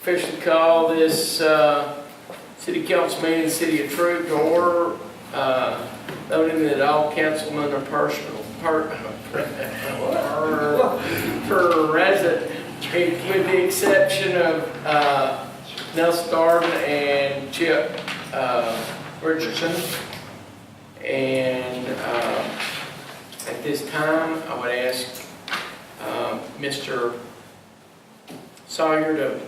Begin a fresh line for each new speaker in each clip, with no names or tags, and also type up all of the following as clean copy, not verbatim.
officially call this city council meeting, in the city of Troup to order, noting that all councilmen are per resident, with the exception of Nelson Darden and Chip Richardson. And at this time, I would ask Mr. Sawyer to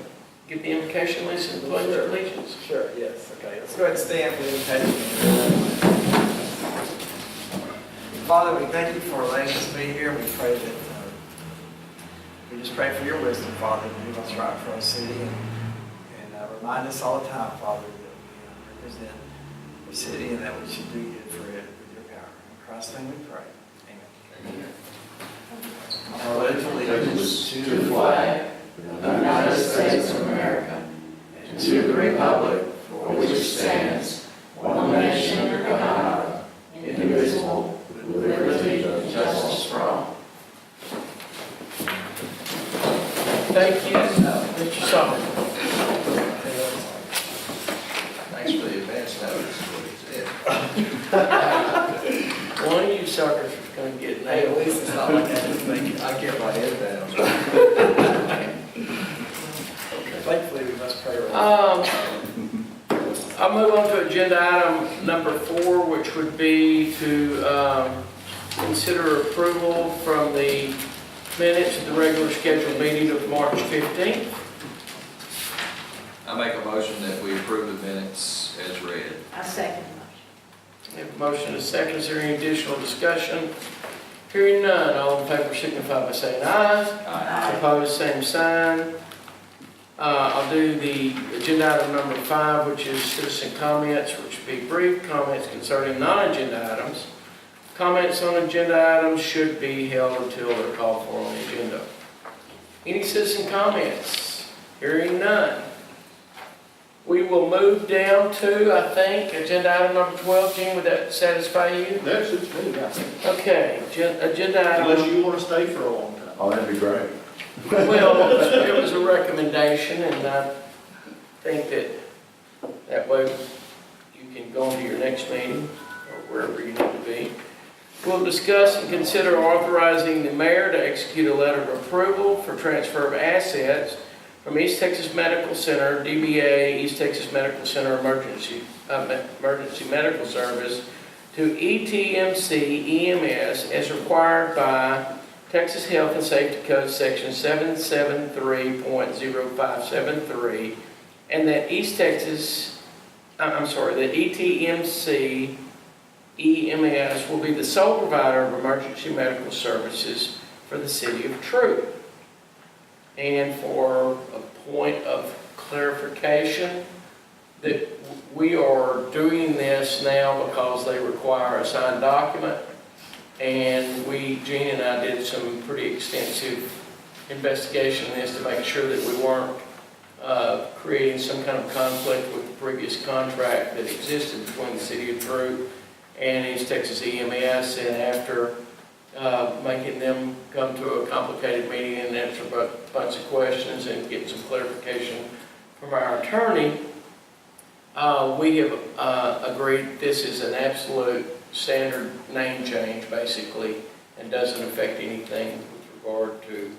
give the invocation, list and pledge of allegiance.
Sure, yes, okay. Let's go ahead and stand for the invocation. Father, we thank you for letting us be here. We pray that, we just pray for your wisdom, Father, to do what's right for our city. And remind us all the time, Father, that we represent the city and that we should do good for it with your power. In Christ's name we pray. Amen. I pledge allegiance to the flag of the United States of America and to the republic for which it stands, one nation under God, indivisible, with liberty and justice for all.
Thank you, Mr. Sawyer.
Thanks for the advance notice, what he said.
One of you suckers is going to get
Hey, at
nailed.
least it's not like I just think it.
I kept my head down.
Thankfully, we must pray right.
I'll move on to agenda item number 4, which would be to consider approval from the minutes of the regular scheduled meeting of March 15th.
I make a motion that we approve the minutes as read.
I second
We have a motion and a second. Is there any additional discussion? Hearing none, all in favor signify by saying aye.
Aye.
Opposed, same sign. I'll do the agenda item number 5, which is citizen comments, which would be brief comments concerning non-agenda items. Comments on agenda items should be held until they're called for on the agenda. Any citizen comments? Hearing none. We will move down to, I think, agenda item number 12. Gene, would that satisfy you?
That suits me, I think.
Okay, agenda item.
Unless you want to stay for a long time.
Oh, that'd be great.
Well, it was a recommendation, and I think that way you can go into your next meeting, or wherever you need to be. We'll discuss and consider authorizing the mayor to execute a letter of approval for transfer of assets from East Texas Medical Center, DBA, East Texas Medical Center Emergency Medical Service, to ETMC EMS as required by Texas Health and Safety Code Section 773.0573, and that that ETMC EMS will be the sole provider of emergency medical services for the city of Troup. And for a point of clarification, that we are doing this now because they require a signed document. And Gene and I did some pretty extensive investigation in this to make sure that we weren't creating some kind of conflict with the previous contract that existed between the city of Troup and East Texas EMS. And after making them come to a complicated meeting and answer a bunch of questions and get some clarification from our attorney, we have agreed this is an absolute standard name change, basically, and doesn't affect anything with regard to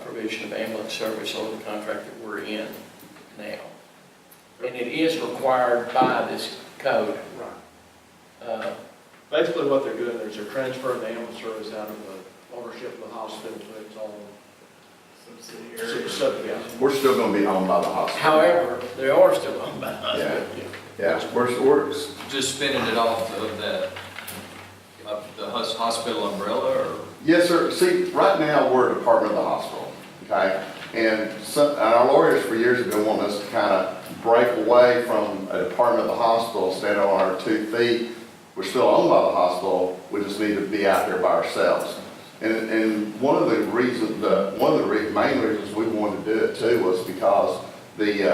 provision of ambulance service or the contract that we're in now. And it is required by this code.
Right. Basically what they're doing is they're transferring the ambulance service out of the ownership of the hospital to its own subsidiary.
We're still gonna be owned by the hospital.
However, they are still owned by us.
Yeah, we're
Just spinning it off of the hospital umbrella, or?
yes, sir. See, right now, we're a department of the hospital, okay? And our lawyers for years have been wanting us to kind of break away from a department of the hospital, stand on our 2 feet. We're still owned by the hospital, we just need to be out there by ourselves. And one of the main reasons we wanted to do it too was because the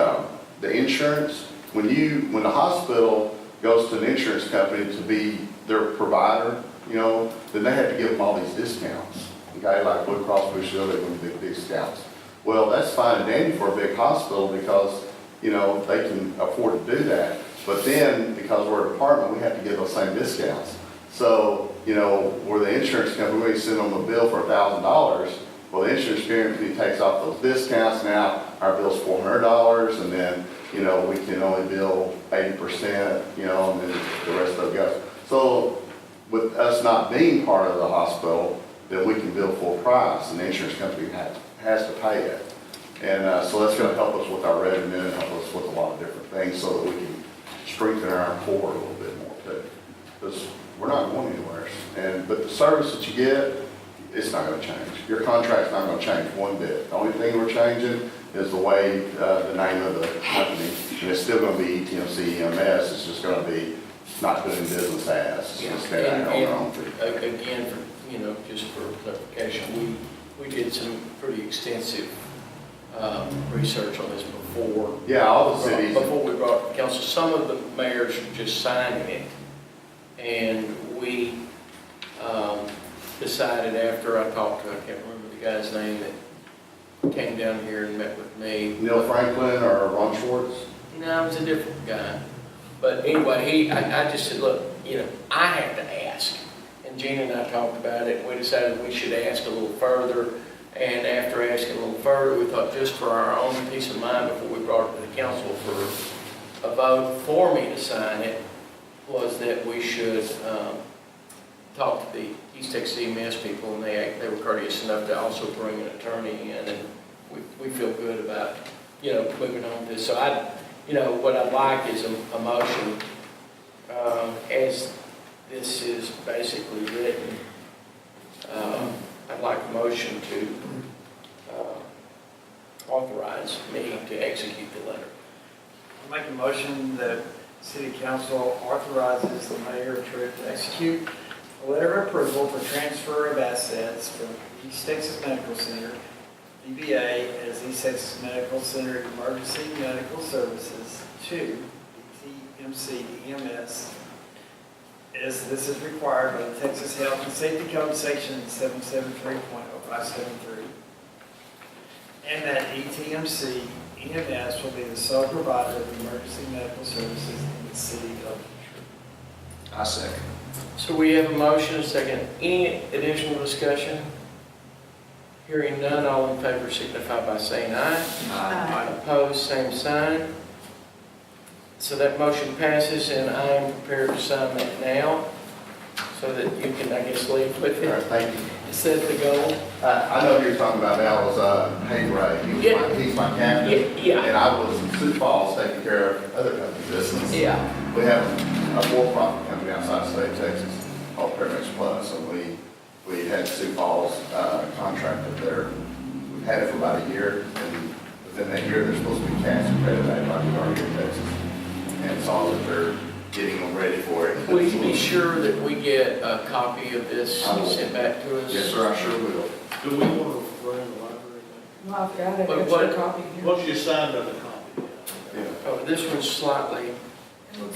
insurance, when the hospital goes to an insurance company to be their provider, then they have to give them all these discounts. Okay, like Blue Cross Blue Shield, they give them big discounts. Well, that's fine and dandy for a big hospital because, you know, they can afford to do that. But then, because we're a department, we have to give those same discounts. So, you know, where the insurance company, we send them a bill for $1,000, well, the insurance company takes off those discounts. Now our bill's $400, and then, you know, we can only bill 80%, you know, and then the rest of it goes. So with us not being part of the hospital, then we can bill full price, and the insurance company has to pay it. And so that's going to help us with our revenue and help us with a lot of different things so that we can strengthen our core a little bit more too. Because we're not going anywhere. But the service that you get, it's not going to change. Your contract's not going to change one bit. The only thing we're changing is the way, the name of the company. And it's still going to be ETMC EMS. It's just going to be not doing business as. It's just standing on their own feet.
Again, for, you know, just for clarification, we did some pretty extensive research on this before.
Yeah, all the cities.
Before we brought it to council, some of the mayors were just signing it. And we decided after I talked to, I can't remember the guy's name that came down here and met with me.
Neil Franklin or Ron Schwartz?
No, it was a different guy. But anyway, I just said, look, you know, I have to ask. And Gina and I talked about it, and we decided we should ask a little further. And after asking a little further, we thought just for our own peace of mind before we brought it to the council for a vote for me to sign it, was that we should talk to the East Texas EMS people, and they were courteous enough to also bring an attorney in, and we feel good about, you know, moving on with this. So you know, what I'd like is a motion, as this is basically written. I'd like a motion to authorize me to execute the letter.
I make a motion that City Council authorizes the mayor of Troup to execute a letter of approval for transfer of assets from East Texas Medical Center, DBA, as East Texas Medical Center Emergency Medical Services, to ETMC EMS, as this is required by the Texas Health and Safety Code, Section 773.0573, and that ETMC EMS will be the sole provider of emergency medical services in the city of Troup.
I second.
So we have a motion, a second. Any additional discussion? Hearing none, all in favor signify by saying aye.
Aye.
Opposed, same sign. So that motion passes, and I am prepared to sign that now, so that you can, I guess, leave with
All right,
it.
thank you.
Set the goal.
I know who you're talking about now was Hayden Ray. He's my captain.
Yeah.
And I was in Sioux Falls taking care of other company business.
Yeah.
We have a for-profit company outside the state of Texas called Paramedics Plus, and we had Sioux Falls contracted there. We've had it for about a year, and within that year, they're supposed to be cash accredited like we are here in Texas. And it's all that they're getting them ready for it.
Will you be sure that we get a copy of this sent back to us?
Yes, sir, I sure will.
Do we want to run the library?
Well, I've got it,
But
it's
what-
your copy here.
Once you sign another copy.
Yeah.
Oh, this one's slightly,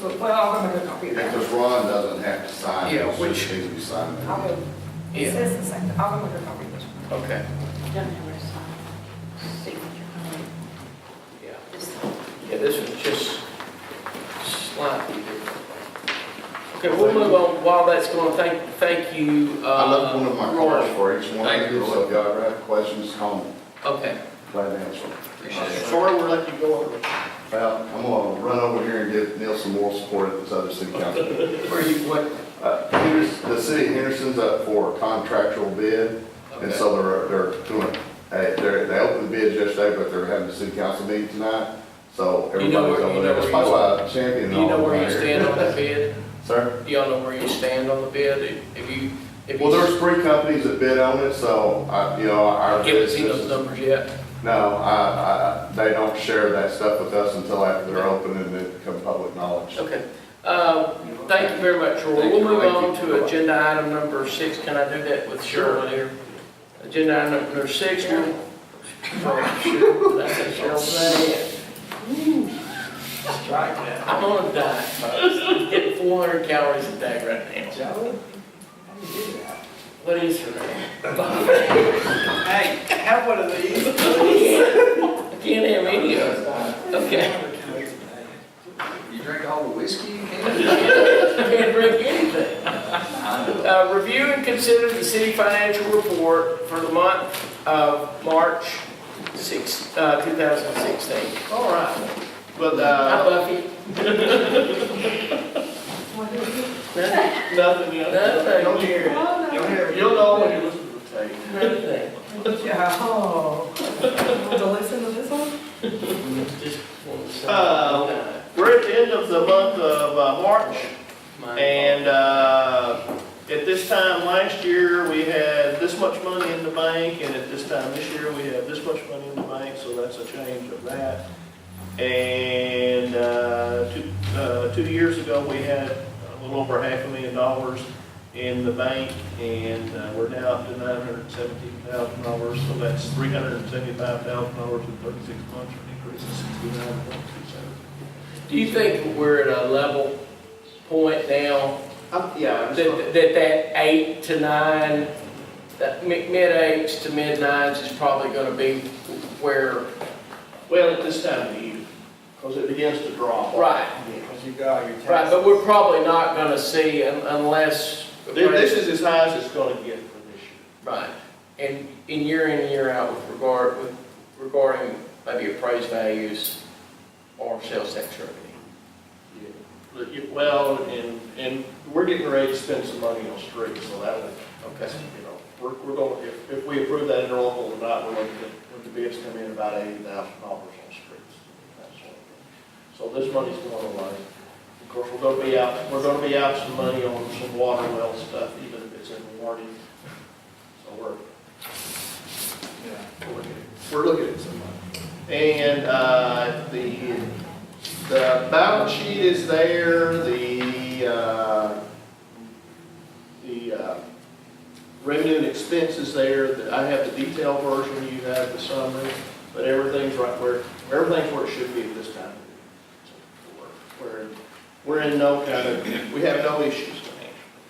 Well, I'll make a copy of that.
Because Ron doesn't have to sign it,
Yeah,
it
which-
just needs to be signed.
I will, it
yeah,
says the same, I'll make a copy of this one.
okay,
Don't have her sign signature on it.
yeah.
Just
Yeah, this one's just slightly different. Okay, we'll move on. While that's going, thank you,
I left one of my
Roy.
cards for each one
Thank
of
you,
you,
Roy.
so if y'all ever have questions, call me.
Okay,
Glad to answer them.
Appreciate it.
Sorry we're letting you go over.
Well, I'm gonna run over here and give Neil some more support at this other city council.
where you, what,
The city of Henderson's up for a contractual bid, and
okay,
so they're doing, they opened the bids yesterday, but they're having a city council meeting tonight, so
You know
everybody's
where-
over
you know
there. That's
where
probably
you-
why Champion
do
and
you know
all
where
are
you
here.
stand on that bid?
Sir?
Do y'all know where you stand on the bid? Have you
Well, there's 3 companies that bid on it, so our
haven't
bid
seen those
is,
numbers yet?
no, they don't share that stuff with us until after they're open and it becomes public knowledge.
Okay. Thank you very much, Roy.
Thank
We'll
you.
move
Thank
on
you.
to agenda item number 6. Can I do that with Cheryl here? Agenda item number 6. Cheryl. That's what Cheryl's name.
Strike that.
I'm on a diet, folks. I'm getting 400 calories a day right now.
Joe, how do you do that?
What is her name?
Hey, have one of these.
I can't have any of it. Okay.
You drink all the whiskey you can?
I can't drink anything. Review and consider the city financial report for the month of March 2016.
All right. But,
I love you.
nothing, you
Nothing.
don't hear it. You'll know when you listen to the tape.
Nothing.
Yeah, oh. Want to listen to this one?
Just want to say.
We're at the end of the month of March,
My
and at this time last year, we had this much money in the bank, and at this time this year, we have this much money in the bank, so that's a change of that. And 2 years ago, we had a little over $500,000 in the bank, and we're now up to $917,000, so that's $375,000 in 36 months, an increase of 69.27.
Do you think we're at a level point now,
Yeah.
that 8 to 9, that mid-8s to mid-9s is probably gonna be where,
Well, at this time of the year, because it begins to drop.
right,
Because you got your taxes.
right, but we're probably not gonna see unless.
This is as high as it's going to get for this year.
Right, and in and year out regarding maybe appraised values or sales tax revenue.
Well, and we're getting ready to spend some money on streets, so that will,
Okay.
we're going, if we approve that interlocal or not, we're looking at, when the bids come in, about $80,000 on streets. That sort of thing. So this money's going away. Of course, we're going to be out some money on some water well stuff, even if it's in warranty. So we're looking at some money. And the balance sheet is there, the revenue and expense is there. I have the detailed version, you have the summary, but everything's where it should be at this time. So we're in no kind of, we have no issues financially.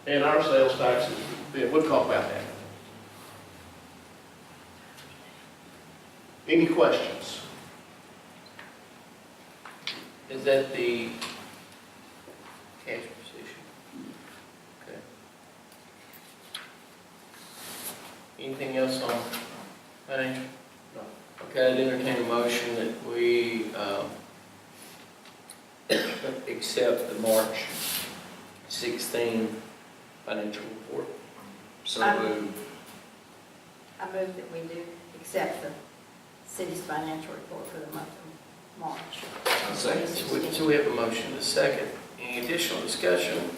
And our sales taxes, we'll talk about that. Any questions?
Is that the cash position? Okay. Anything else on financial?
No.
Okay, I'd entertain a motion that we accept the March 16 financial report.
So moved.
I move that we do accept the city's financial report for the month of March.
I'll second.
So we have a motion and a second. Any additional discussion?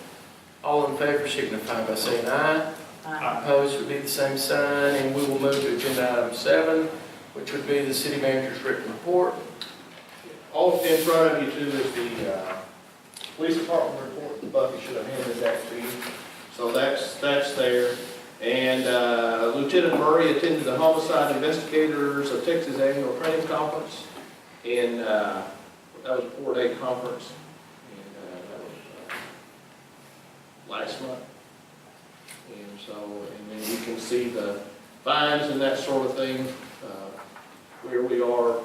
All in favor signify by saying aye. Opposed would be the same sign, and we will move to agenda item 7, which would be the city manager's written report.
All in front of you too is the police department report. The Bucky should have handed that to you. So that's there. And Lieutenant Murray attended the Homicide Investigators of Texas Annual Training Conference. And that was a 4-day conference. And that was last month. And then you can see the fines and that sort of thing, where we are at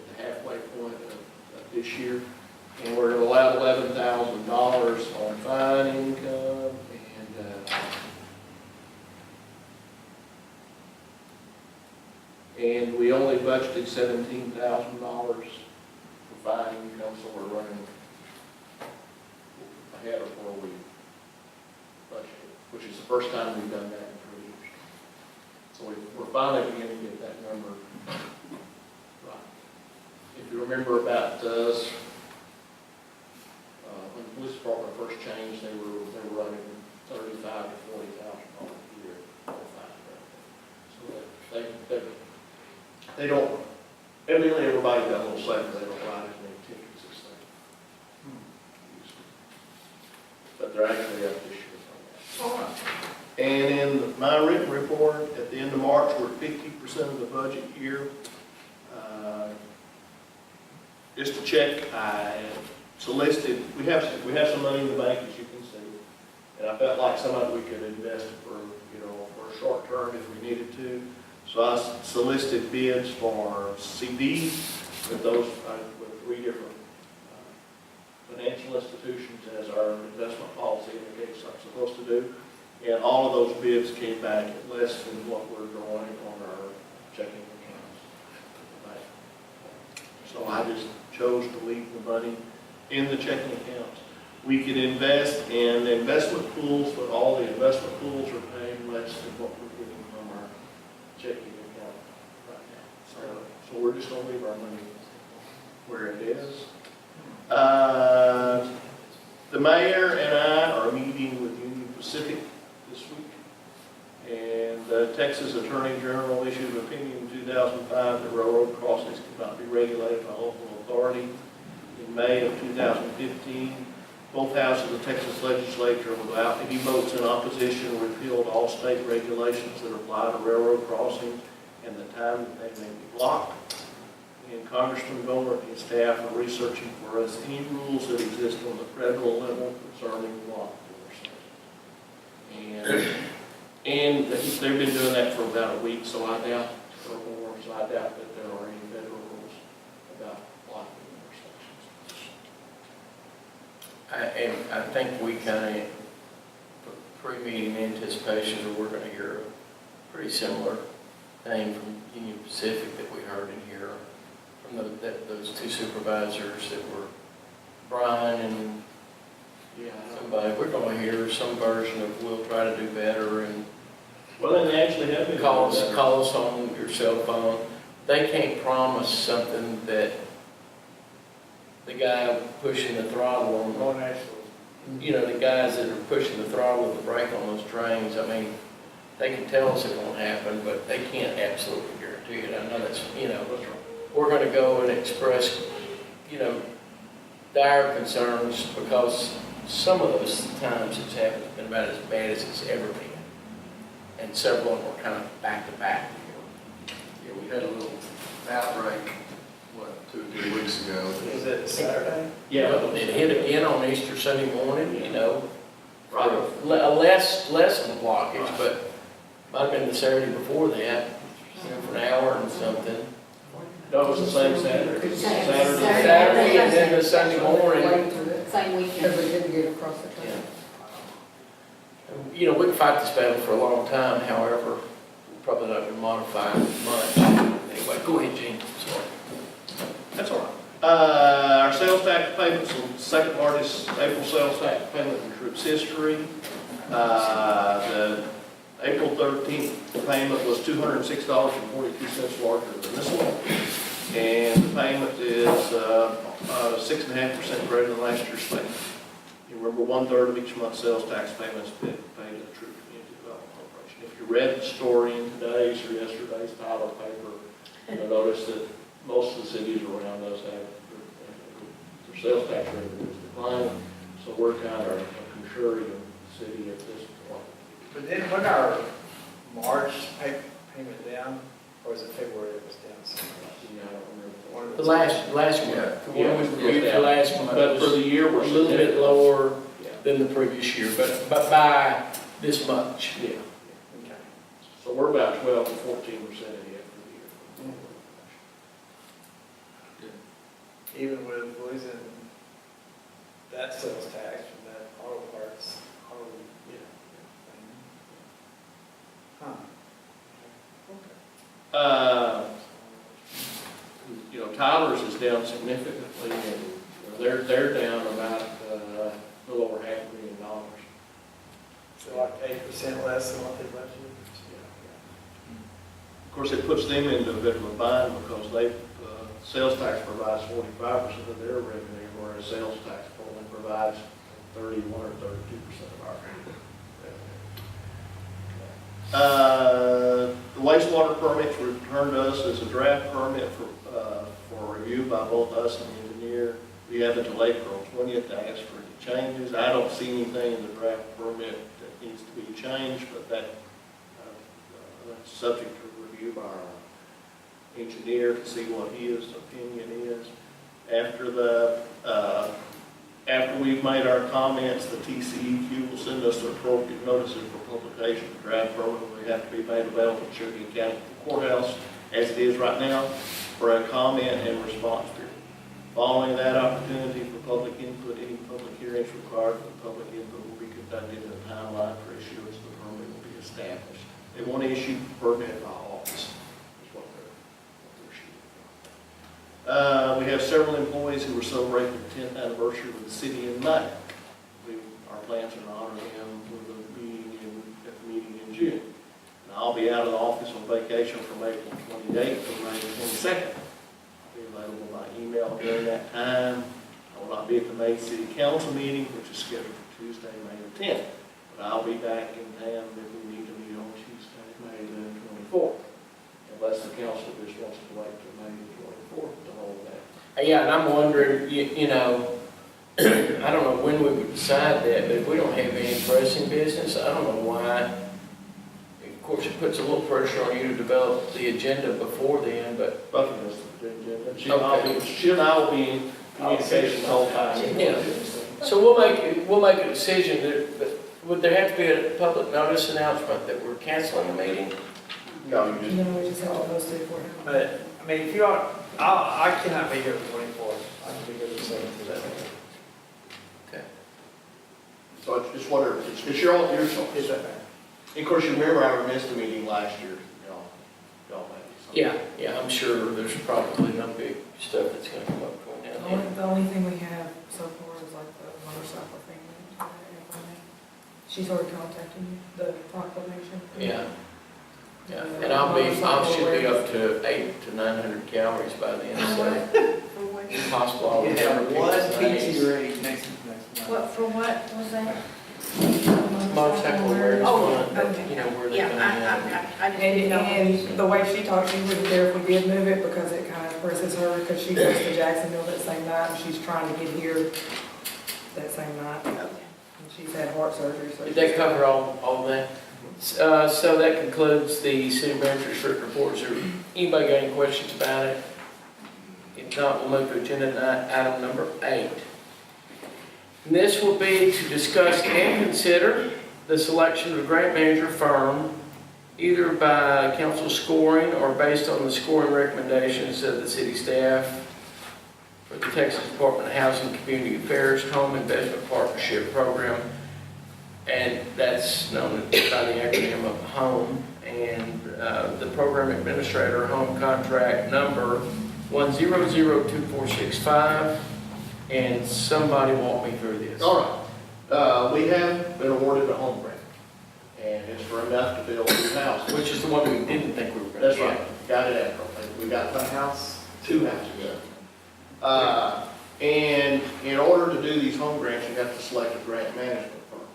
the halfway point of this year. And we're allowed $11,000 on fine income, and we only budgeted $17,000 for fine income, so we're running ahead of where we budgeted, which is the first time we've done that in 3 years. So we're finally beginning to get that number right. If you remember about us, when the police department first changed, they were running $35,000 to $40,000 a year for fine. So they don't, evidently everybody got a little safer, they don't write as many tickets as they used to. But they're actually up this year on that.
All right.
And in my written report, at the end of March, we're at 50% of the budget year. Just to check, I solicited, we have some money in the bank, as you can see. And I felt like some of it we could invest for, for a short term if we needed to. So I solicited bids for CDs with those, with 3 different financial institutions as our investment policy indicates I'm supposed to do. And all of those bids came back at less than what we're drawing on our checking accounts. So I just chose to leave the money in the checking accounts. We could invest in investment pools, but all the investment pools are paying less than what we're getting from our checking account right now. So we're just gonna leave our money where it is. The mayor and I are meeting with Union Pacific this week. And the Texas Attorney General issued an opinion in 2005 that railroad crossings cannot be regulated by local authority. In May of 2015, both houses of the Texas legislature, without any votes in opposition, repealed all state regulations that apply to railroad crossings and the time that they may be blocked. And Congressman Gomer and his staff are researching for us any rules that exist on the federal level concerning block enforcement. And they've been doing that for about a week, so I doubt, or more, so I doubt that there are any federal rules about block intersections.
And I think we kind of, pre-meeting anticipation, we're going to hear a pretty similar thing from Union Pacific that we heard in here from those 2 supervisors that were Brian and somebody. We're going to hear some version of we'll try to do better and
Well, then they actually have been.
call us on your cell phone. They can't promise something that the guy pushing the throttle on, the guys that are pushing the throttle with the brake on those trains. I mean, they can tell us it won't happen, but they can't absolutely guarantee it. I know that's, we're going to go and express, dire concerns because some of those times it's happened, it's been about as bad as it's ever been. And several of them were kind of back to back.
Yeah, we had a little outbreak, 2 or 3 weeks ago.
Is it Saturday?
Yeah.
It hit again on Easter Sunday morning, less than a blockage, but might have been the Saturday before that, for an hour and something.
No, it was the same Saturday.
Saturday and then the Sunday morning.
Same weekend.
Because we didn't get across the trail.
We can fight this battle for a long time, however, we're probably not going to modify it much. Anyway, go ahead, Gene, sorry.
That's all right. Our sales tax payments, the second largest April sales tax payment in Troup's history. The April 13th payment was $206.42 larger than this one. And the payment is 6.5% greater than last year's payment. You remember 1/3 of each month's sales tax payments been paid to the Troup Community Development Corporation. If you read the story in today's or yesterday's Tyler paper, you'll notice that most of the cities around us have their sales tax revenues declining. So we're kind of a contrarian city at this point.
But then when our March payment down, or was it February it was down?
Yeah, I don't remember.
The last one, the one was reviewed for last month,
But for
was
the year,
a
we're
little bit lower
Yeah.
than the previous year, but by this much.
Yeah.
Okay.
So we're about 12 to 14% ahead for the year.
Even with losing that sales tax from that auto parts, Huh.
Tyler's is down significantly, and they're down about a little over $500,000.
So like 8% less than what they budgeted?
Of course, it puts them into a bit of a bind because sales tax provides 45% of their revenue, whereas sales tax only provides 31 or 32% of our revenue. The wastewater permits were returned to us as a draft permit for review by both us and the engineer. We have until April 20th to ask for any changes. I don't see anything in the draft permit that needs to be changed, but that's subject to review by our engineer to see what his opinion is. after we've made our comments, the TCEQ will send us the appropriate notices for publication. The draft program will have to be made available to Cherokee County Courthouse, as it is right now, for a comment and response period. Following that opportunity for public input, any public hearings required for the public input will be conducted in a timeline for issuance. The permit will be established. They want to issue permit by August, is what they're shooting for. We have several employees who are celebrating the 10th anniversary of the city in May. Our plans are to honor them with a meeting at the meeting in June. And I'll be out of the office on vacation from April 28th to May 22nd. I'll be available by email during that time. I will not be at the May City Council meeting, which is scheduled for Tuesday, May the 10th. But I'll be back in town if we need to meet on Tuesday, May the 24th. Unless the council just wants to wait till May the 24th to hold that.
Yeah, and I'm wondering, you know, I don't know when we would decide that, but if we don't have any pressing business, I don't know why. Of course, it puts a little pressure on you to develop the agenda before then, but.
Both of us, she and I will be in communication the whole time.
Yeah. So we'll make a decision that, would there have to be a public notice announcement that we're canceling the meeting?
No, you just.
No, we just have to post it for him.
But, I mean, if you are, I cannot be here the 24th. I can be here the 7th.
Okay.
So it's whatever, it's your own, your choice.
Is that fair?
And of course, you remember I missed the meeting last year, y'all maybe.
Yeah, I'm sure there's probably no big stuff that's gonna come up between now and then.
The only thing we have so far is like the motorcycle thing. She's already contacted you, the proclamation.
Yeah. Yeah, and I should be up to 800 to 900 calories by the end, so if possible, I'll
You
have
have one PT ready next month.
What, for what was that?
motorcycle awareness
Oh,
month,
okay.
you know, where they
Yeah,
come in.
I just didn't know.
And the way she talked, she wouldn't care if we did move it because it kind of presses her, because she goes to Jacksonville that same night, and she's trying to get here that same night.
Okay.
And she's had heart surgery, so.
Did that cover all that? So that concludes the city manager's short report. Is there anybody got any questions about it? If not, we'll move to agenda item number 8. And this will be to discuss and consider the selection of a grant manager firm, either by council scoring or based on the scoring recommendations of the city staff for the Texas Department of Housing and Community Affairs Home Investment Partnership Program. And that's known by the acronym of HOME. And the program administrator, home contract number 1002465. And somebody walk me through this.
All right. We have been awarded a home grant, and it's for enough to build 2 houses.
Which is the one we didn't think we were going to
That's
get.
right. Got it after. We got
One house.
2 houses. And in order to do these home grants, you have to select a grant management firm.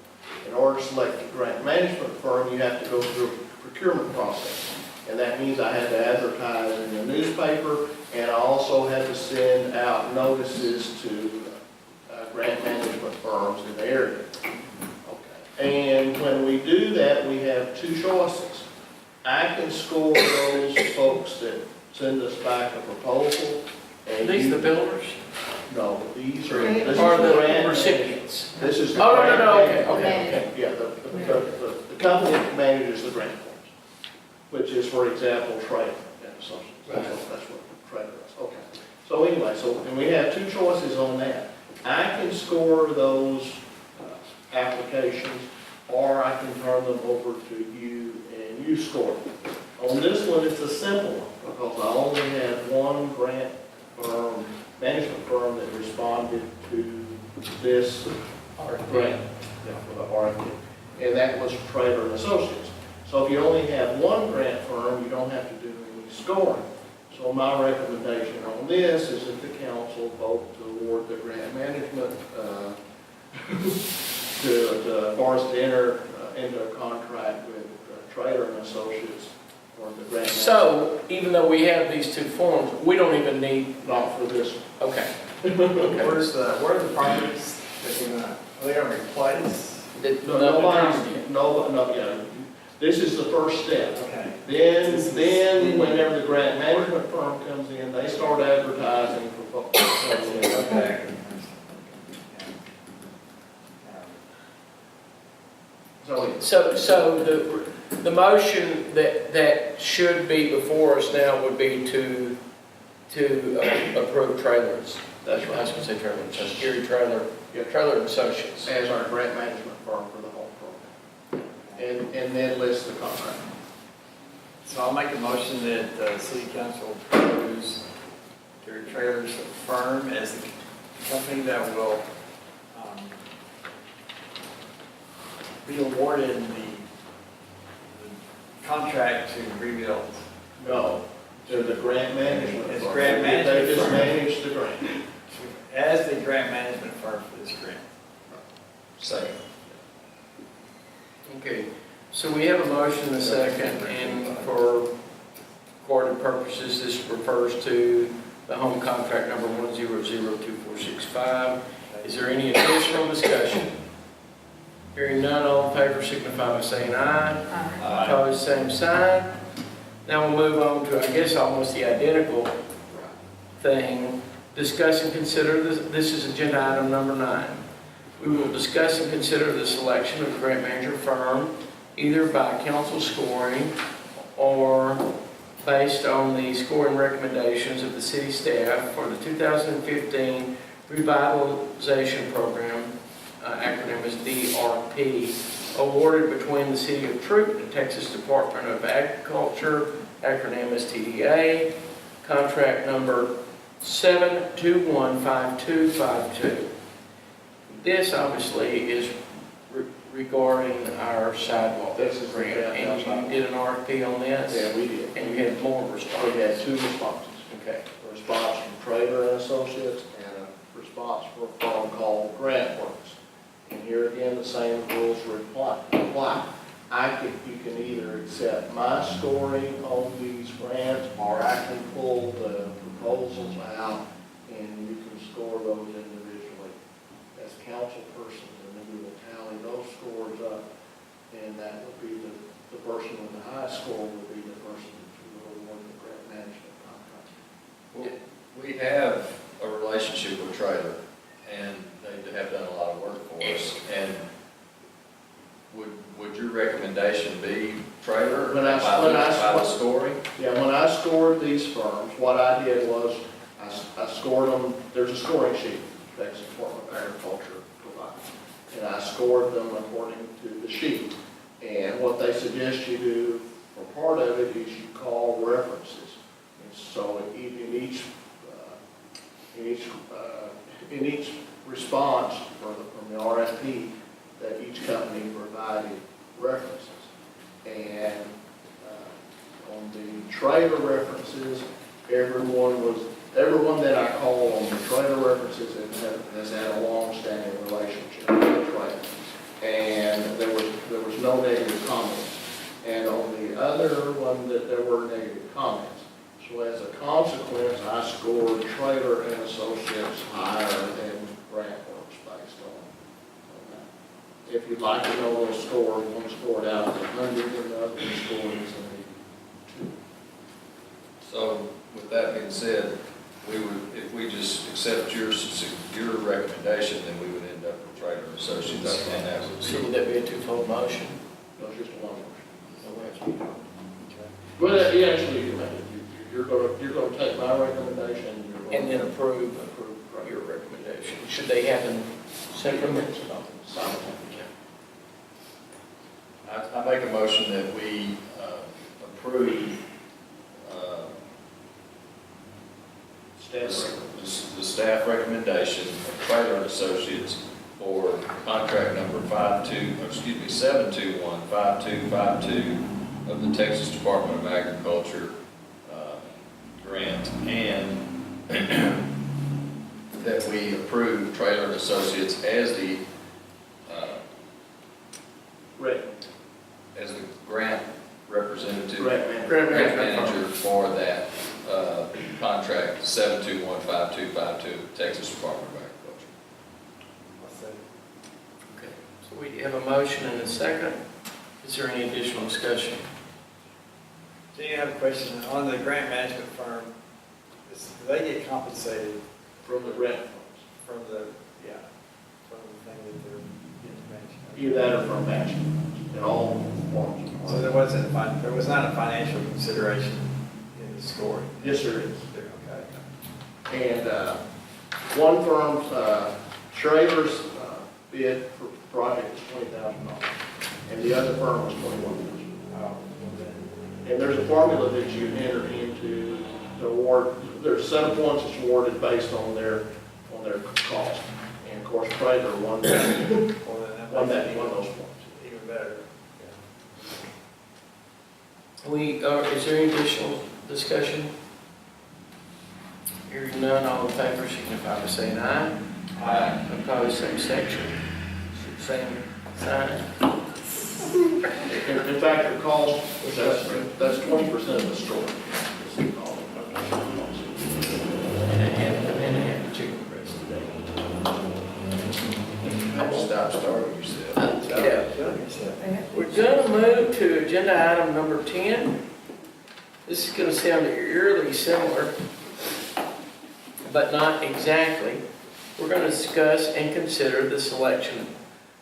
In order to select a grant management firm, you have to go through a procurement process. And that means I had to advertise in the newspaper, and I also had to send out notices to grant management firms in the area. Okay. And when we do that, we have 2 choices. I can score those folks that send us back a proposal. And
These the builders?
No, these are, this is
Or
the
the
grant
recipients?
This is the
Oh,
grant.
no, okay.
Yeah, the company that manages the grant forms, which is, for example, Troup and Associates. That's what Troup does. Okay. So anyway, and we have 2 choices on that. I can score those applications, or I can turn them over to you and you score them. On this one, it's a simple one, because I only had one grant firm, management firm that responded to this grant, for the RFP, and that was Trader and Associates. So if you only have one grant firm, you don't have to do any scoring. So my recommendation on this is that the council vote to award the grant management for us to enter into a contract with Trader and Associates for the grant.
So, even though we have these 2 forms, we don't even need,
Not for this one.
okay.
Where are the properties that you're gonna, are they gonna replace?
Yeah. This is the first step.
Okay.
Then whenever the grant management firm comes in, they start advertising for folks.
Okay.
So the motion that should be before us now would be to approve trailers.
That's
I was
right.
gonna say trailers, that's Gary Trailer, Trailer and Associates.
As our grant management firm for the whole program. And then list the contract.
So I'll make a motion that the city council approves Gary Trailers firm as the company that will be awarded the contract to rebuild.
No, to the grant management
It's
firm.
grant management
They just
firm.
manage the grant.
As the grant management firm for this grant.
Second.
Okay, so we have a motion and a second, and for recorded purposes, this refers to the home contract number 1002465. Is there any additional discussion? Hearing none, all in favor signify by saying aye. Opposed, same sign. Now we'll move on to, I guess, almost the identical thing. Discuss and consider, this is agenda item number 9. We will discuss and consider the selection of a grant manager firm, either by council scoring or based on the scoring recommendations of the city staff for the 2015 revitalization program, acronym is DRP, awarded between the city of Troup and the Texas Department of Agriculture, acronym is TDA, contract number 7215252. This obviously is regarding our sidewalk
This is the
grant,
downtown
and
sidewalk.
you did an RFP on this,
Yeah, we did.
and you had more
We
responses.
had 2 responses.
Okay.
A response from Trader and Associates and a response from a firm called GrantWorks. And here again, the same rules apply. You can either accept my scoring on these grants, or I can pull the proposals out and you can score those individually as council persons, and then we will tally those scores up, and that would be the person with the highest score would be the person who will award the grant management contract.
We have a relationship with Trader, and they have done a lot of work for us. And would your recommendation be Trader by the scoring?
Yeah, when I scored these firms, what I did was, I scored them, there's a scoring sheet that the Department of Agriculture provides. And I scored them according to the sheet. And what they suggest you do for part of it is you call references. And so in each response from the RFP, that each company provided references. And on the trailer references, everyone that I call on the trailer references has had a long-standing relationship with the trailer. And there was no negative comments. And on the other one, that there were negative comments. So as a consequence, I scored Trader and Associates higher than GrantWorks based on that. If you'd like to know those scores, one scored out of 100 and the other one scored as an 82.
So with that being said, we would, if we just accept your recommendation, then we would end up with Trader and Associates. And that would
So
be,
would that be a twofold motion?
No, it's just one motion.
Okay.
Well, yeah, actually, you're gonna take my recommendation.
And then approve your recommendation. Should they happen separately?
I make a motion that we approve the staff recommendation of Trader and Associates for contract number 7215252 of the Texas Department of Agriculture grant, and that we approve Trader and Associates as the grant representative,
Grant
grant manager for that contract 7215252, Texas Department of Agriculture.
Okay, so we have a motion and a second. Is there any additional discussion?
So you have a question on the grant management firm, do they get compensated
From the grant funds.
from the thing that they're getting managed?
Either that or from matching funds. in all forms.
So there was not a financial consideration in the scoring?
Yes, there is.
Okay.
And one firm's, Schrader's bid for the project was $20,000, and the other firm was $21,000.
Oh,
And there's a formula that you enter into the award. There's a set of points that's awarded based on their cost. And of course, Schrader won that,
well, then that
won
makes it
those points.
even better.
Is there any additional discussion? Hearing none, all in favor signify by saying aye.
Aye.
Opposed, same section. Same sign.
In fact, the cost, that's 20% of the store.
And I have the chicken breast today.
Stop starting yourself.
Yeah. We're gonna move to agenda item number 10. This is gonna sound eerily similar, but not exactly. We're gonna discuss and consider the selection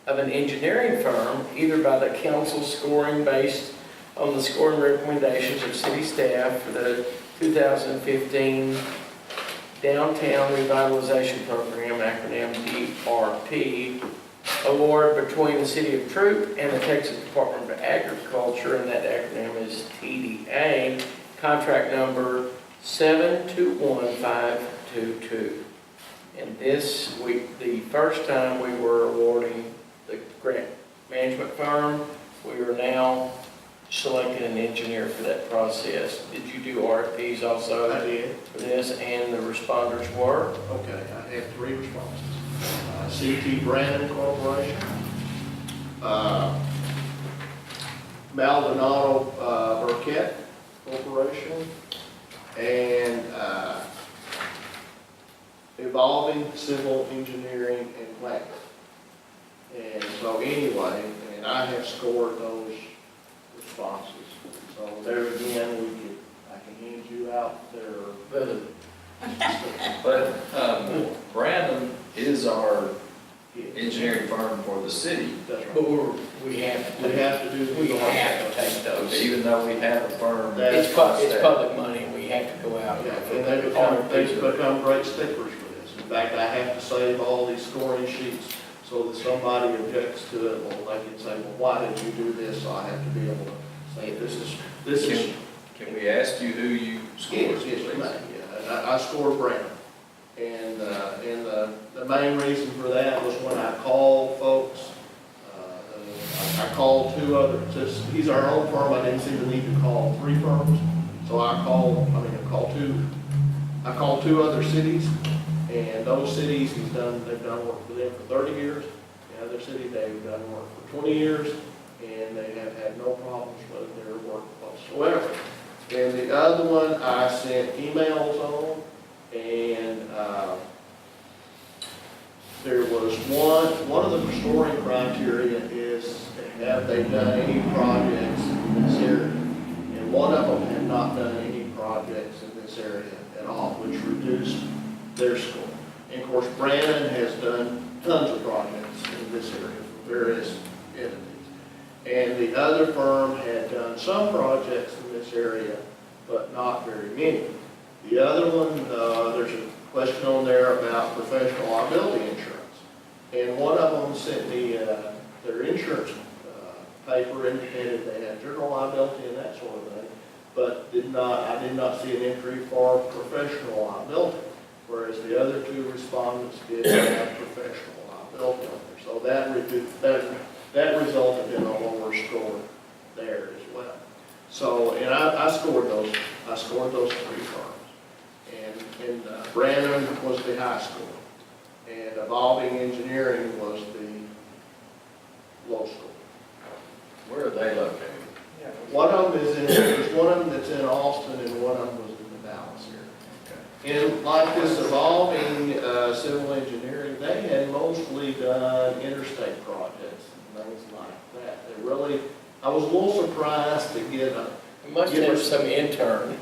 of an engineering firm, either by the council scoring based on the scoring recommendations of city staff for the 2015 Downtown Revitalization Program, acronym DRP, award between the city of Troup and the Texas Department of Agriculture, and that acronym is TDA, contract number 721522. And this week, the first time we were awarding the grant management firm, we are now selecting an engineer for that process. Did you do RFPs also
I did.
for this, and the responders were?
Okay, I had 3 responses. CT Brandon Corporation, Maldonado Burkett Corporation, and Evolving Civil Engineering and Planning. And so anyway, and I have scored those responses. So there again, I can hand you out their,
But Brandon is our engineering firm for the city,
that's right.
But we have
We have to do.
we have to take those.
even though we have a firm.
It's public money, we have to go out.
Yeah, and they've become great stickers for this. In fact, I have to save all these scoring sheets so that somebody objects to it, well, they can say, well, why did you do this? So I have to be able to say, this is.
Can we ask you who you scored?
Yes, you may, yeah. I scored Brandon. And the main reason for that was when I called folks, I called 2 others. He's our own firm, I didn't see the need to call 3 firms. So I called 2 other cities, and those cities, they've done work for them for 30 years. The other city, they've done work for 20 years, and they have had no problems with their work whatsoever. And the other one, I sent emails on, and there was one of the scoring criteria is, have they done any projects in this area? And one of them had not done any projects in this area at all, which reduced their score. And of course, Brandon has done tons of projects in this area for various entities. And the other firm had done some projects in this area, but not very many. The other one, there's a question on there about professional liability insurance. And one of them sent me their insurance paper, indicated they had general liability and that sort of thing, but I did not see an entry for professional liability, whereas the other 2 respondents did have professional liability on there. So that resulted in a lower score there as well. So, and I scored those 3 firms. And Brandon was the high score. And Evolving Engineering was the low score.
Where are they located?
One of them there's one of them that's in Austin, and one of them was in the Dallas area. And like this Evolving Civil Engineering, they had mostly done interstate projects and things like that. I was a little surprised to get
We must have some intern.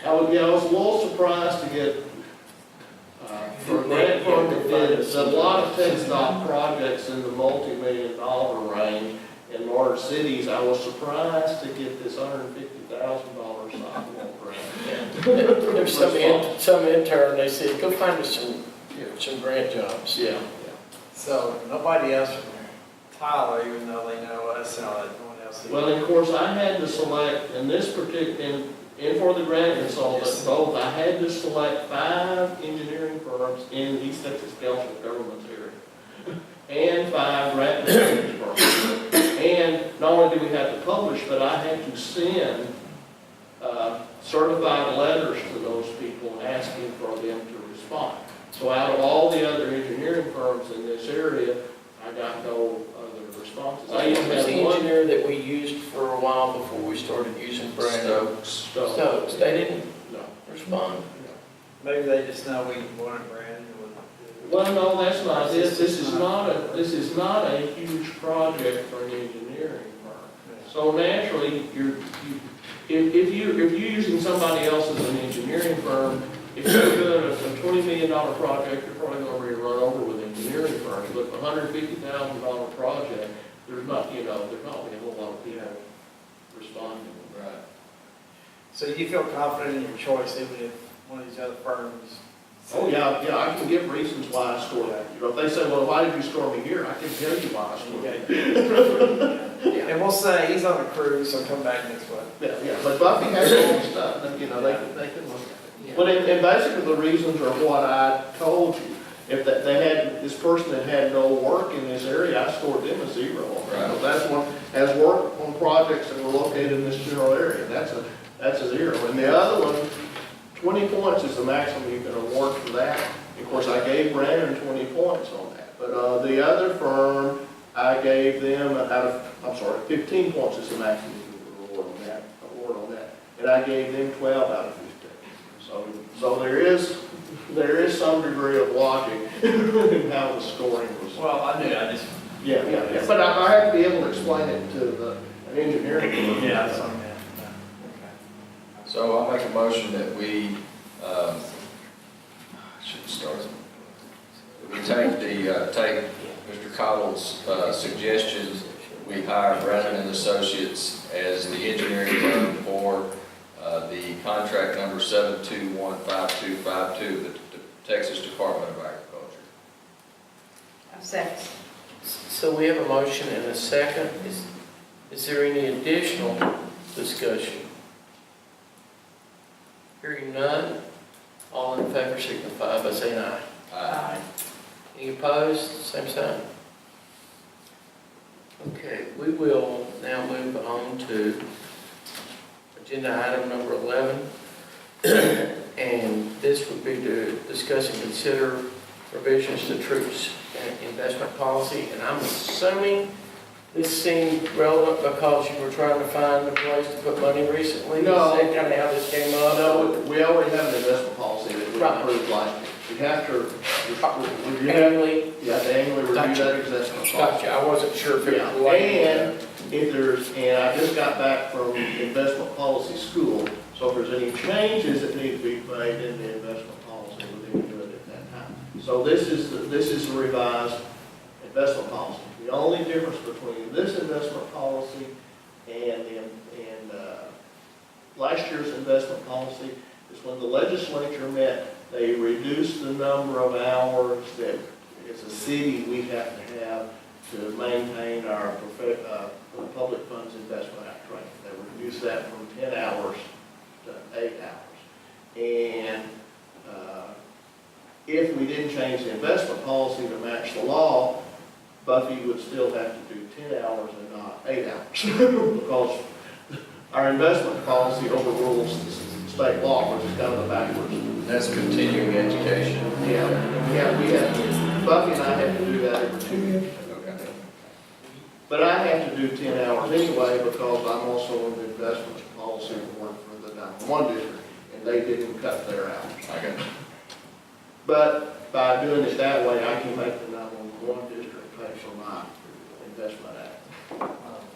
I was a little surprised to get, for a grant firm that did a lot of TechStop projects in the multi-million-dollar range, in large cities, I was surprised to get this $150,000 sidewalk grant.
There's some intern, they said, go find us some grant jobs.
Yeah.
So nobody else from Tyler, even though they know us, no one else.
Well, of course, I had to select, in this particular, in for the grant consultant, both, I had to select 5 engineering firms in the East Texas Council of Governments area, and 5 grant consulting firms. And not only do we have to publish, but I had to send certified letters to those people asking for them to respond. So out of all the other engineering firms in this area, I got no other responses. I even
was the
had one.
engineer that we used for a while before we started using Brando. Stokes, they didn't
No.
respond.
Maybe they just know we wanted Brandon.
Well, no, that's not it. This is not a huge project for an engineering firm. So naturally, if you're using somebody else as an engineering firm, if you're doing a $20 million project, you're probably going to be run over with engineering firms. But a $150,000 project, there's not going to be a whole lot of people responding.
Right.
So you feel confident in your choice, even if one of these other firms?
Oh, yeah, I can give reasons why I scored that. If they say, well, why did you score me here? I can tell you why I scored
Okay. And we'll say he's on a cruise, so come back next week.
Yeah, but Buffy has all the stuff, they can look at it. But and basically the reasons are what I told you. If they had, this person that had no work in this area, I scored them a 0 on that.
Right.
That's one, has work on projects that were located in this general area, that's a 0. And the other one, 20 points is the maximum you can award for that. Of course, I gave Brandon 20 points on that. But the other firm, I gave them 15 points is the maximum you can award on that. And I gave them 12 out of 15. So there is some degree of logic in how the scoring was.
Well, I knew, I just.
Yeah. But I have to be able to explain it to an engineering firm.
Yeah, that's on that.
So I'll make a motion that we, should start. We take Mr. Cottle's suggestions. We hire Brandon and Associates as the engineering firm for the contract number 7215252, the Texas Department of Agriculture.
Second.
So we have a motion and a second. Is there any additional discussion? Hearing none, all in favor signify by saying aye.
Aye.
Any opposed? Same sign. Okay, we will now move on to agenda item number 11. And this would be to discuss and consider revisions to Troup's investment policy. And I'm assuming this seemed relevant because you were trying to find a place to put money recently?
No.
Is that kind of how this came up?
No, we already have an investment policy that we
Right.
approved last year. You have to,
Annually?
you have to annually review
Gotcha.
that investment policy.
Gotcha, I wasn't sure if it
Yeah,
was like.
and I just got back from investment policy school, so if there's any changes that need to be made in the investment policy, we need to do it at that time. So this is the revised investment policy. The only difference between this investment policy and last year's investment policy is when the legislature met, they reduced the number of hours that as a city we have to have to maintain our public funds investment act training. They reduced that from 10 hours to 8 hours. And if we didn't change the investment policy to match the law, Buffy would still have to do 10 hours and not 8 hours. Because our investment policy overrules state law, which is kind of the backwards.
That's continuing education.
Buffy and I have to do that every 2 years.
Okay.
But I have to do 10 hours anyway because I'm also on the investment policy board for the 911 district, and they didn't cut their hours.
I got you.
But by doing it that way, I can make the 911 district pay for my investment act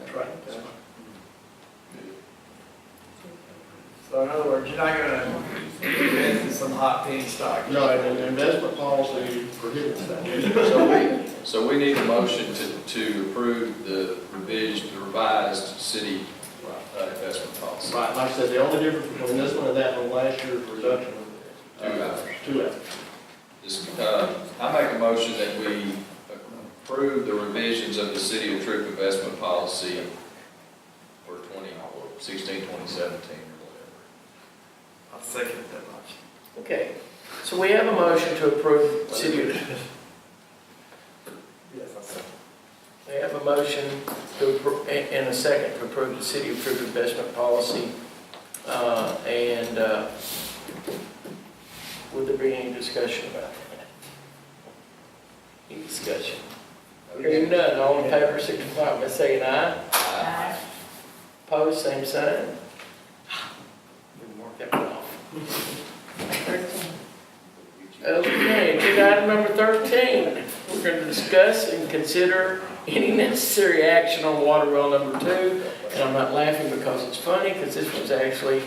training.
So in other words, you're not gonna invest in some hot penny stock.
No, and the investment policy prohibits that.
So we need a motion to approve the revised city investment policy.
Right, like I said, the only difference between this one and that one last year is reduction of
2 hours.
2 hours.
I make a motion that we approve the revisions of the city of Troup investment policy for 2016, 2017, or whatever.
I'll second that much.
Okay, so we have a motion to approve city of,
Yes, I'll second.
we have a motion to, and a second to approve the city of Troup investment policy. Would there be any discussion about that? Any discussion? Hearing none, all in favor, signify by saying aye. Opposed, same sign. Didn't work that well. Okay, agenda item number 13. We're going to discuss and consider any necessary action on water well number 2. And I'm not laughing because it's funny, because this was actually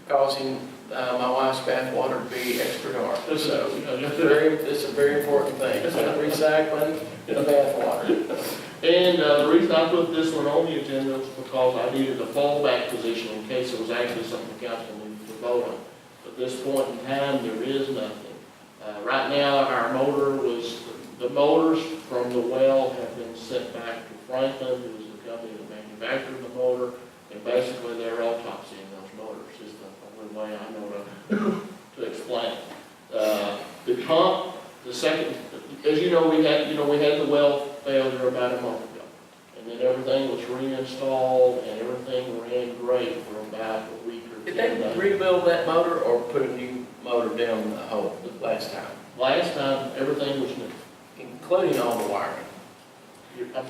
causing my wife's bath water to be extra dark. So it's a very important thing. So recycling the bath water.
And the reason I put this one on the agenda was because I needed a fallback position in case it was actually something the council needed to vote on. At this point in time, there is nothing. Right now, our the motors from the well have been sent back to Franklin, who is the company that manufactured the motor, and basically they're autopsying those motors, is the only way I know to explain it. The pump, the second, as you know, we had the well failure about a month ago. And then everything was reinstalled and everything ran great for about a week or 10
Did
days.
they rebuild that motor or put a new motor down the hole the last time?
Last time, everything was new.
Including all the wiring?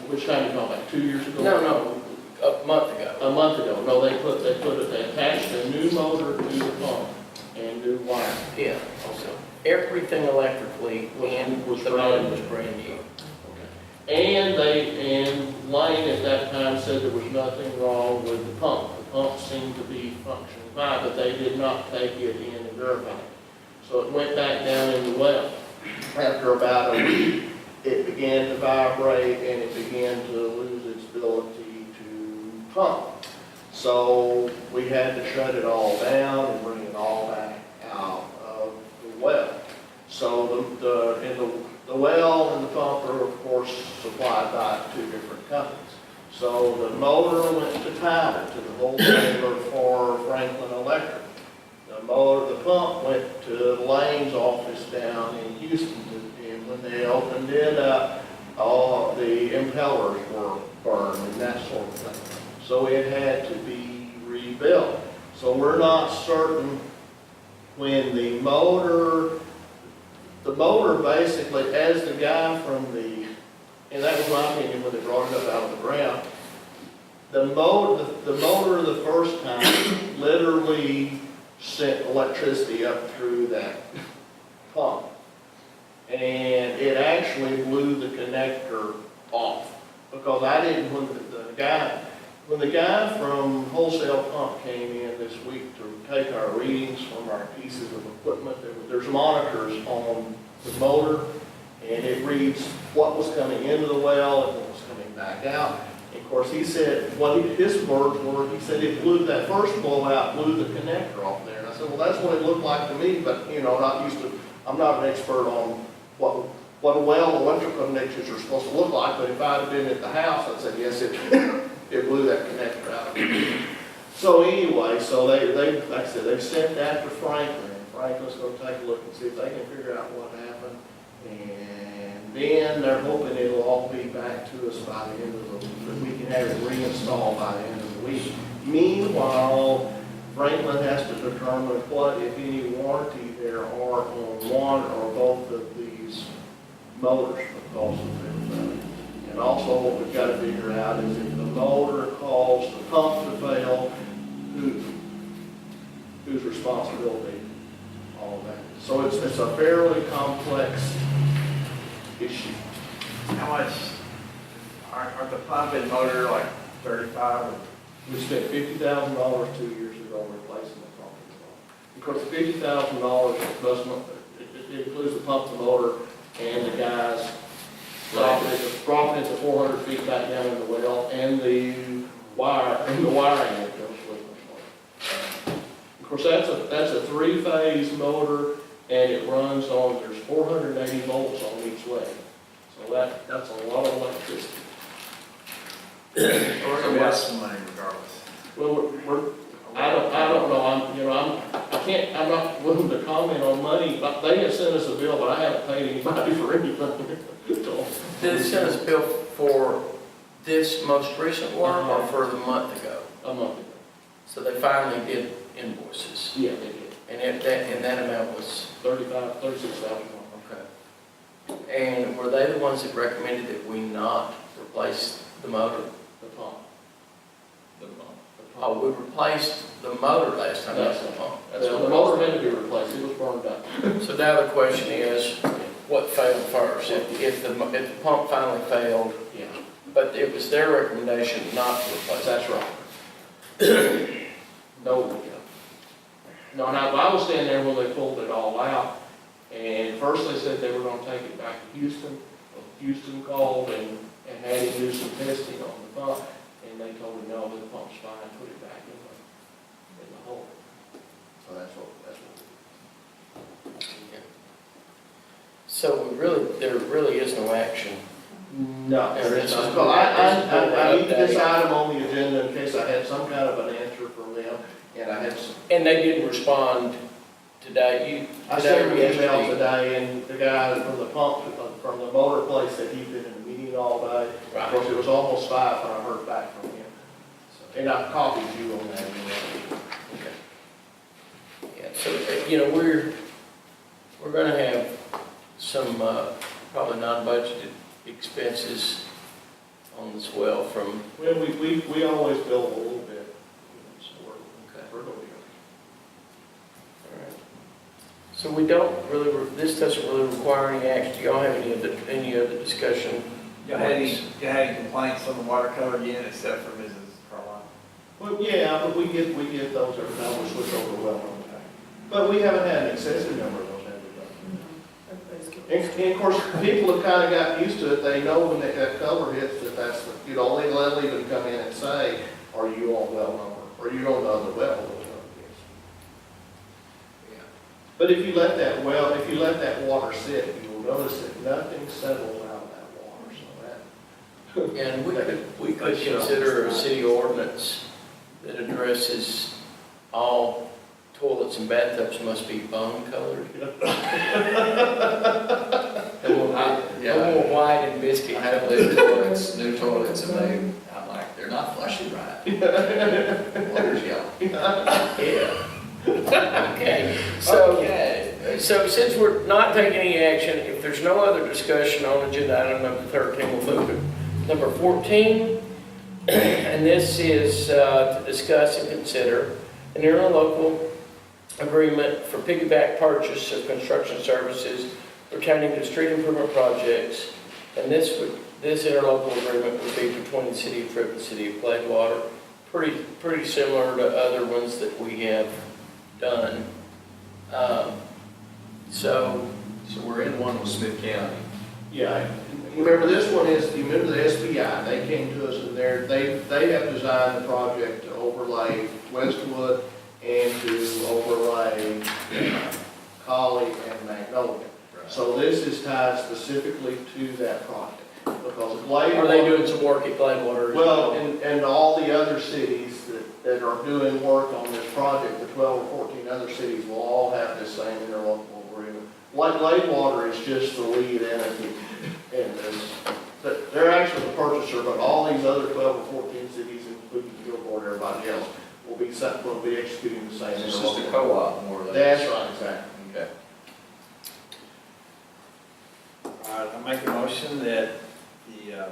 Which time you talking about, 2 years ago?
No, a month ago.
A month ago. No, they attached a new motor to the pump and new wiring.
Yeah, also. Everything electrically and
Was
the
brand
motor
new.
was brand new.
And Lane at that time said there was nothing wrong with the pump. The pump seemed to be functioning fine, but they did not take it in and verify it. So it went back down in the well. After about a week, it began to vibrate and it began to lose its ability to pump. So we had to shut it all down and bring it all back out of the well. So the well and the pump are, of course, supplied by 2 different companies. So the motor went to Tyler, to the wholesaler for Franklin Electric. The pump went to Lane's office down in Houston, and when they opened it up, all the impellers were burned and that sort of thing. So it had to be rebuilt. So we're not certain when the motor basically, as the guy from and that was my opinion when they brought it up out of the ground, the motor the first time literally sent electricity up through that pump. And it actually blew the connector off. Because when the guy from Wholesale Pump came in this week to take our readings from our pieces of equipment, there's monitors on the motor, and it reads what was coming into the well and what was coming back out. And of course, he said, his words were, he said it blew, that first blowout blew the connector off there. And I said, well, that's what it looked like to me, but, I'm not an expert on what a well electrical connectors are supposed to look like, but if I'd have been at the house, I'd say, yes, it blew that connector out. So anyway, so they like I said, they've sent that to Franklin, and Franklin's gonna take a look and see if they can figure out what happened. And then they're hoping it'll all be back to us by the end of the week, that we can have it reinstalled by the end of the week. Meanwhile, Franklin has to determine what, if any, warranty there are on one or both of these motors because of everything. And also what we've got to figure out is if the motor caused the pump to fail, whose responsibility, all of that. So it's a fairly complex issue.
How much, are the pump and motor like 35 or?
We spent $50,000 2 years ago replacing the pump. Because $50,000 doesn't, it includes the pump, the motor, and the guy's dropping it to 400 feet back down in the well, and the wiring that goes with it. Of course, that's a three-phase motor, and it runs on, there's 480 volts on each leg. So that's a lot of electricity.
We're gonna waste some money regardless.
Well, I don't know, I'm not willing to comment on money, but they have sent us a bill, but I haven't paid anybody for anything.
Did they send us a bill for this most recent work or for the month ago?
A month ago.
So they finally did invoices,
Yeah, they did.
and that amount was,
36,000.
okay. And were they the ones that recommended that we not replace the motor?
The pump.
Oh, we replaced the motor last time, that's the pump. That's
The
what
motor had to be replaced, it was burned up.
So now the question is, what failed first? If the pump finally failed,
Yeah,
but it was their recommendation not to replace it.
that's right. No, no, now, I was standing there when they pulled it all out, and first they said they were gonna take it back to Houston. Well, Houston called and had him do some testing on the pump, and they told him, no, the pump's fine, put it back in the hole. So that's what.
So there really is no action.
No,
there is not.
Well, I need this item on the agenda in case I had some kind of an answer from them, and I had some.
And they didn't respond today,
I sent him an email today, and the guy from the pump, from the motor place said he'd been in a meeting all day. Of
Right.
course, it was almost 5 when I heard back from him. So, and I copied you on that email.
Okay. Yeah, so, we're gonna have some, probably non-budgeted expenses on this well from,
Well, we always build a little bit, so we're gonna be.
alright. So we don't really, this doesn't really require any action. Do y'all have any other discussion?
You had any complaints on the water color again, except for Mrs. Carlisle?
Well, yeah, but we get those every time we switch over well on the tank. But we haven't had an excessive number of those, have we? And of course, people have kind of got used to it. They know when that color hits that that's, they'll even come in and say, are you on well number? Or you on the other well?
Yeah.
But if you let that water sit, you will notice that nothing settles out of that water, so that.
And we could consider a city ordinance that addresses all toilets and bathtubs must be bone colored. A little white and biscuit.
I have new toilets, and I'm like, they're not flushing right. Water's yellow.
Yeah. Okay, so since we're not taking any action, if there's no other discussion on agenda item number 13, we'll move to number 14. And this is to discuss and consider an interlocal agreement for piggyback purchase of construction services pertaining to street improvement projects. And this interlocal agreement would be between the city of Troup and the city of Gladewater. Pretty similar to other ones that we have done. So
we're in one with Smith County.
Yeah, remember this one is, you remember the SBI, they came to us and they have designed the project to overlay Westwood and to overlay Collie and Magnolia. So this is tied specifically to that project, because Gladewater.
are they doing some work at Gladewater?
Well, and all the other cities that are doing work on this project, the 12 or 14 other cities will all have this same interlocal agreement. Like Gladewater is just the lead entity in this. But they're actually the purchaser, but all these other 12 or 14 cities, including Gilboa and everybody else, will be executing the same interlocal.
It's just a co-op more or less.
That's right, exactly.
Okay.
All right, I make a motion that the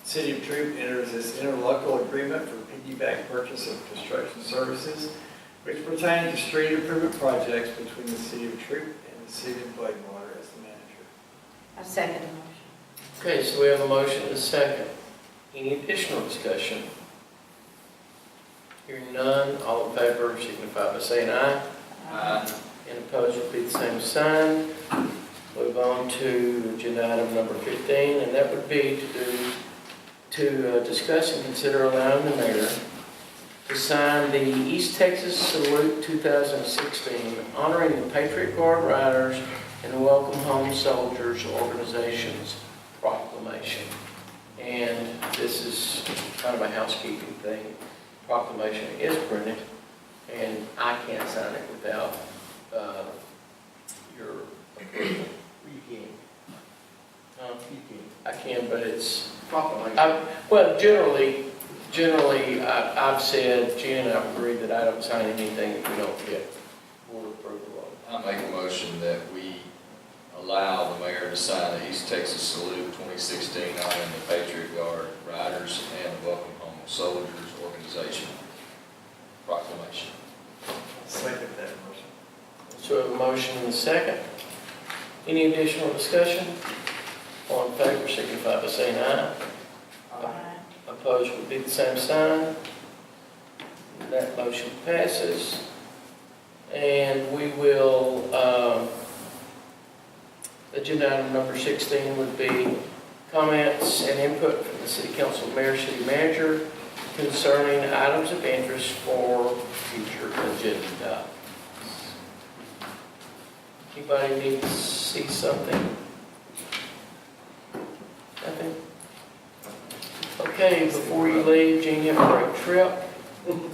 City of Troup enters this interlocal agreement for piggyback purchase of construction services which pertain to street improvement projects between the City of Troup and the City of Gladewater as the manager.
I second the motion.
Okay, so we have a motion and a second. Any additional discussion? Hearing none, all in favor signify by saying aye. And opposed will be the same sign. Move on to agenda item number 15, and that would be to discuss and consider allowing the mayor to sign the East Texas Salute 2016, honoring the Patriot Guard Riders and the Welcome Home Soldiers Organization's proclamation. And this is kind of a housekeeping thing. Proclamation is printed, and I can't sign it without your approval. You can. You can. I can, but it's proclamation. Well, generally, I've said, Jen and I agree that I don't sign anything if we don't get board approval of it.
I make a motion that we allow the mayor to sign the East Texas Salute 2016 honoring the Patriot Guard Riders and the Welcome Home Soldiers Organization proclamation.
Second that motion.
So we have a motion and a second. Any additional discussion? All in favor, signify by saying aye.
Aye.
Opposed would be the same sign. That motion passes. And we will, agenda item number 16 would be comments and input from the city council, mayor, city manager concerning items of interest for future agenda. Anybody need to see something? Nothing? Okay, before you leave, Gene, have a great trip. Don't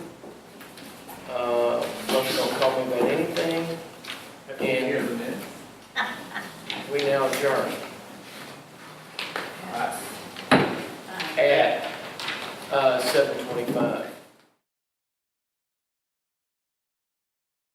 call me about anything. And we now adjourn at 7:25.